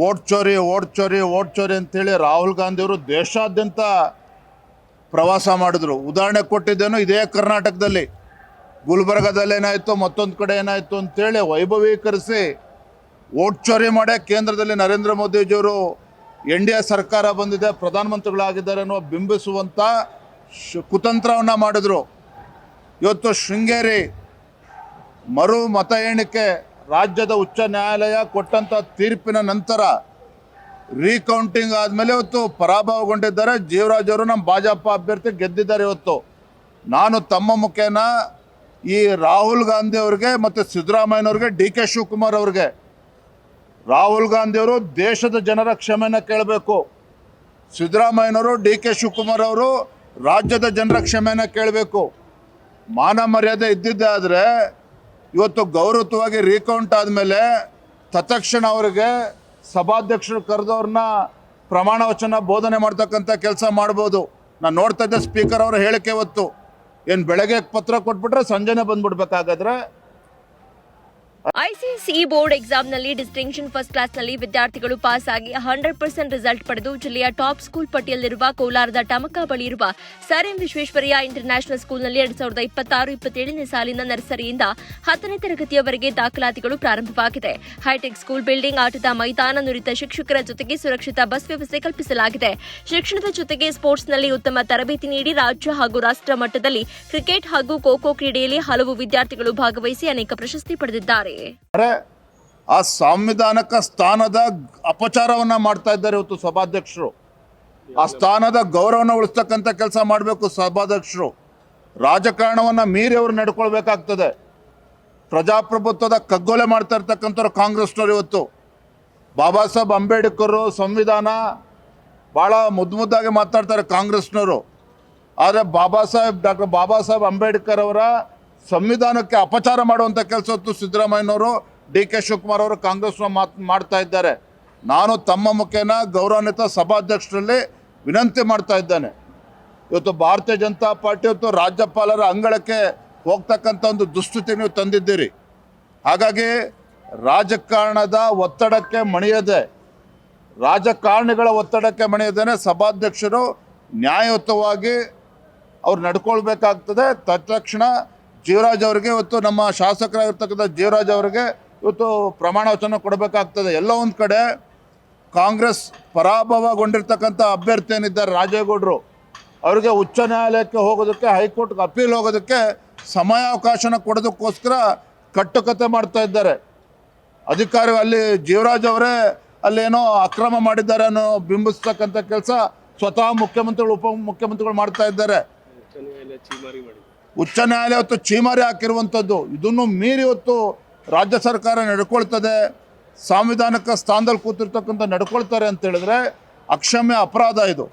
Vote ಚೋರಿ ಅಂತೇಳಿ ರಾಹುಲ್ ಗಾಂಧಿಯವರು ದೇಶಾದ್ಯಂತ ಪ್ರವಾಸ ಮಾಡಿದ್ರು. ಉದಾಹರಣೆ ಕೊಟ್ಟಿದ್ದೇನು ಇದೇ ಕರ್ನಾಟಕದಲ್ಲಿ ಗುಲ್ಬರ್ಗದಲ್ಲಿ ಏನಾಯಿತು, ಮತ್ತೊಂದು ಕಡೆ ಏನಾಯಿತು ಅಂತೇಳಿ ವೈಭವೀಕರಿಸಿ ಓಟ್ ಚೋರಿ ಮಾಡೇ ಕೇಂದ್ರದಲ್ಲಿ ನರೇಂದ್ರ ಮೋದಿಜಿಯವರು NDA ಸರ್ಕಾರ ಬಂದಿದೆ, ಪ್ರಧಾನಮಂತ್ರಿಗಳಾಗಿದ್ದಾರೆ ಅನ್ನೋ ಬಿಂಬಿಸುವಂಥ ಕುತಂತ್ರವನ್ನು ಮಾಡಿದ್ರು. ಇವತ್ತು ಶೃಂಗೇರಿ ಮರು ಮತ ಎಣಿಕೆ ರಾಜ್ಯದ ಉಚ್ಚ ನ್ಯಾಯಾಲಯ ಕೊಟ್ಟಂಥ ತೀರ್ಪಿನ ನಂತರ ರೀಕೌಂಟಿಂಗ್ ಆದಮೇಲೆ ಇವತ್ತು ಪರಾಭವಗೊಂಡಿದ್ದಾರೆ. ಜೀವರಾಜ್ ಅವರು ನಮ್ಮ ಭಾಜಪ ಅಭ್ಯರ್ಥಿ ಗೆದ್ದಿದ್ದಾರೆ. ಇವತ್ತು ನಾನು ತಮ್ಮ ಮುಖೇನ ಈ ರಾಹುಲ್ ಗಾಂಧಿ ಅವ್ರಿಗೆ ಮತ್ತು ಸಿದ್ದರಾಮಯ್ಯನವ್ರಿಗೆ, DK ಶಿವಕುಮಾರ್ ಅವ್ರಿಗೆ, ರಾಹುಲ್ ಗಾಂಧಿಯವರು ದೇಶದ ಜನರ ಕ್ಷಮೆಯನ್ನು ಕೇಳಬೇಕು, ಸಿದ್ದರಾಮಯ್ಯನವರು DK ಶಿವಕುಮಾರ್ ಅವರು ರಾಜ್ಯದ ಜನರ ಕ್ಷಮೆಯನ್ನು ಕೇಳಬೇಕು. ಮಾನ ಮರ್ಯಾದೆ ಇದ್ದಿದ್ದೆ ಆದರೆ ಇವತ್ತು ಗೌರವವಾಗಿ ರೀಕೌಂಟ್ ಆದಮೇಲೆ ತತ್ಕ್ಷಣ ಅವರಿಗೆ ಸಭಾಧ್ಯಕ್ಷರು ಕರೆದವ್ರನ್ನ ಪ್ರಮಾಣ ವಚನ ಬೋಧನೆ ಮಾಡ್ತಕ್ಕಂಥ ಕೆಲಸ ಮಾಡ್ಬೋದು. ನಾನು ನೋಡ್ತಾ ಇದ್ದೆ ಸ್ಪೀಕರ್ ಅವರ ಹೇಳಿಕೆ. ಇವತ್ತು ಏನು ಬೆಳಗ್ಗೆ ಪತ್ರ ಕೊಟ್ಬಿಟ್ರೆ ಸಂಜೆನೇ ಬಂದ್ಬಿಡ್ಬೇಕಾಗಾದ್ರೆ. ICSE ಬೋರ್ಡ್ ಎಕ್ಸಾಮ್ನಲ್ಲಿ ಡಿಸ್ಟಿಂಕ್ಷನ್ ಫಸ್ಟ್ ಕ್ಲಾಸ್ನಲ್ಲಿ ವಿದ್ಯಾರ್ಥಿಗಳು ಪಾಸ್ ಆಗಿ 100% ರಿಸಲ್ಟ್ ಪಡೆದು ಜಿಲ್ಲೆಯ ಟಾಪ್ ಸ್ಕೂಲ್ ಪಟ್ಟಿಯಲ್ಲಿರುವ ಕೋಲಾರದ ಟಮಕ ಬಳಿ ಇರುವ ಸರ್ ಎಂ ವಿಶ್ವೇಶ್ವರಯ್ಯ ಇಂಟರ್ನ್ಯಾಷನಲ್ ಸ್ಕೂಲ್ನಲ್ಲಿ 2026-27ನೇ ಸಾಲಿನ ನರ್ಸರಿಯಿಂದ 10ನೇ ತರಗತಿಯವರೆಗೆ ದಾಖಲಾತಿಗಳು ಪ್ರಾರಂಭವಾಗಿದೆ. ಹೈಟೆಕ್ ಸ್ಕೂಲ್ ಬಿಲ್ಡಿಂಗ್, ಆಟದ ಮೈದಾನ, ನುರಿತ ಶಿಕ್ಷಕರ ಜೊತೆಗೆ ಸುರಕ್ಷಿತ ಬಸ್ ವ್ಯವಸ್ಥೆ ಕಲ್ಪಿಸಲಾಗಿದೆ. ಶಿಕ್ಷಣದ ಜೊತೆಗೆ ಸ್ಪೋರ್ಟ್ಸ್ನಲ್ಲಿ ಉತ್ತಮ ತರಬೇತಿ ನೀಡಿ ರಾಜ್ಯ ಹಾಗೂ ರಾಷ್ಟ್ರ ಮಟ್ಟದಲ್ಲಿ ಕ್ರಿಕೆಟ್ ಹಾಗೂ ಖೋ ಖೋ ಕ್ರೀಡೆಯಲ್ಲಿ ಹಲವು ವಿದ್ಯಾರ್ಥಿಗಳು ಭಾಗವಹಿಸಿ ಅನೇಕ ಪ್ರಶಸ್ತಿ ಪಡೆದಿದ್ದಾರೆ. ಆ ಸಂವಿಧಾನಕ ಸ್ಥಾನದ ಅಪಚಾರವನ್ನ ಮಾಡ್ತಾ ಇದ್ದಾರೆ ಇವತ್ತು ಸಭಾಧ್ಯಕ್ಷರು. ಆ ಸ್ಥಾನದ ಗೌರವನ ಉಳಿಸ್ತಕ್ಕಂಥ ಕೆಲಸ ಮಾಡಬೇಕು ಸಭಾಧ್ಯಕ್ಷರು. ರಾಜಕಾರಣವನ್ನ ಮೀರಿ ಅವರು ನಡ್ಕೊಳ್ಬೇಕಾಗ್ತದೆ. ಪ್ರಜಾಪ್ರಭುತ್ವದ ಕಗ್ಗೊಲೆ ಮಾಡ್ತಾ ಇರ್ತಕ್ಕಂಥವ್ರು ಕಾಂಗ್ರೆಸ್ನವ್ರು. ಇವತ್ತು ಬಾಬಾ ಸಾಹೇಬ್ ಅಂಬೇಡ್ಕರ್ ಸಂವಿಧಾನ ಭಾಳ ಮುದ್ದಾಗಿ ಮಾತಾಡ್ತಾರೆ ಕಾಂಗ್ರೆಸ್ನವರು. ಆದರೆ ಡಾಕ್ಟರ್ ಬಾಬಾ ಸಾಹೇಬ್ ಅಂಬೇಡ್ಕರ್ ಅವರ ಸಂವಿಧಾನಕ್ಕೆ ಅಪಚಾರ ಮಾಡುವಂಥ ಕೆಲಸ ಹೊತ್ತು ಸಿದ್ದರಾಮಯ್ಯನವರು, DK ಶಿವಕುಮಾರ್ ಅವರು ಕಾಂಗ್ರೆಸ್ನ ಮಾಡ್ತಾ ಇದ್ದಾರೆ. ನಾನು ತಮ್ಮ ಮುಖೇನ ಗೌರವಾನ್ವಿತ ಸಭಾಧ್ಯಕ್ಷರಲ್ಲಿ ವಿನಂತಿ ಮಾಡ್ತಾ ಇದ್ದೇನೆ. ಇವತ್ತು ಭಾರತೀಯ ಜನತಾ ಪಾರ್ಟಿ ಇವತ್ತು ರಾಜ್ಯಪಾಲರ ಅಂಗಳಕ್ಕೆ ಹೋಗ್ತಕ್ಕಂಥ ಒಂದು ದುಸ್ಥಿತಿ ನೀವು ತಂದಿದ್ದೀರಿ. ಹಾಗಾಗಿ ರಾಜಕಾರಣದ ಒತ್ತಡಕ್ಕೆ ಮಣಿಯದೆ, ರಾಜಕಾರಣಿಗಳ ಒತ್ತಡಕ್ಕೆ ಮಣಿಯದೇನೆ ಸಭಾಧ್ಯಕ್ಷರು ನ್ಯಾಯಯುತವಾಗಿ ಅವ್ರು ನಡ್ಕೊಳ್ಬೇಕಾಗ್ತದೆ. ತತ್ಕ್ಷಣ ಜೀವರಾಜ್ ಅವರಿಗೆ, ಇವತ್ತು ನಮ್ಮ ಶಾಸಕರಾಗಿರ್ತಕ್ಕಂಥ ಜೀವರಾಜ್ ಅವರಿಗೆ ಇವತ್ತು ಪ್ರಮಾಣ ವಚನ ಕೊಡಬೇಕಾಗ್ತದೆ. ಎಲ್ಲೋ ಒಂದು ಕಡೆ ಕಾಂಗ್ರೆಸ್ ಪರಾಭವಗೊಂಡಿರ್ತಕ್ಕಂಥ ಅಭ್ಯರ್ಥಿ ಏನಿದ್ದಾರೆ ರಾಜೇಗೌಡರು, ಅವರಿಗೆ ಉಚ್ಚ ನ್ಯಾಯಾಲಯಕ್ಕೆ ಹೋಗೋದಕ್ಕೆ, ಹೈಕೋರ್ಟ್ಗೆ ಅಪೀಲ್ ಹೋಗೋದಕ್ಕೆ ಸಮಯಾವಕಾಶನ ಕೊಡೋದಕ್ಕೋಸ್ಕರ ಕಟ್ಟುಕತೆ ಮಾಡ್ತಾ ಇದ್ದಾರೆ ಅಧಿಕಾರಿ. ಅಲ್ಲಿ ಜೀವರಾಜ್ ಅವರೇ ಅಲ್ಲೇನೋ ಅಕ್ರಮ ಮಾಡಿದ್ದಾರೆ ಅನ್ನೋ ಬಿಂಬಿಸ್ತಕ್ಕಂಥ ಕೆಲಸ ಸ್ವತಃ ಮುಖ್ಯಮಂತ್ರಿಗಳು, ಉಪಮುಖ್ಯಮಂತ್ರಿಗಳು ಮಾಡ್ತಾ ಇದ್ದಾರೆ. ಉಚ್ಚ ನ್ಯಾಯಾಲಯ ಇವತ್ತು ಚೀಮಾರಿ ಹಾಕಿರುವಂಥದ್ದು. ಇದನ್ನು ಮೀರಿ ಇವತ್ತು ರಾಜ್ಯ ಸರ್ಕಾರ ನಡ್ಕೊಳ್ತದೆ, ಸಾಂವಿಧಾನಿಕ ಸ್ಥಾನದಲ್ಲಿ ಕೂತಿರ್ತಕ್ಕಂಥ ನಡ್ಕೊಳ್ತಾರೆ ಅಂತ ಹೇಳಿದ್ರೆ ಅಕ್ಷಮ್ಯ ಅಪರಾಧ ಇದು.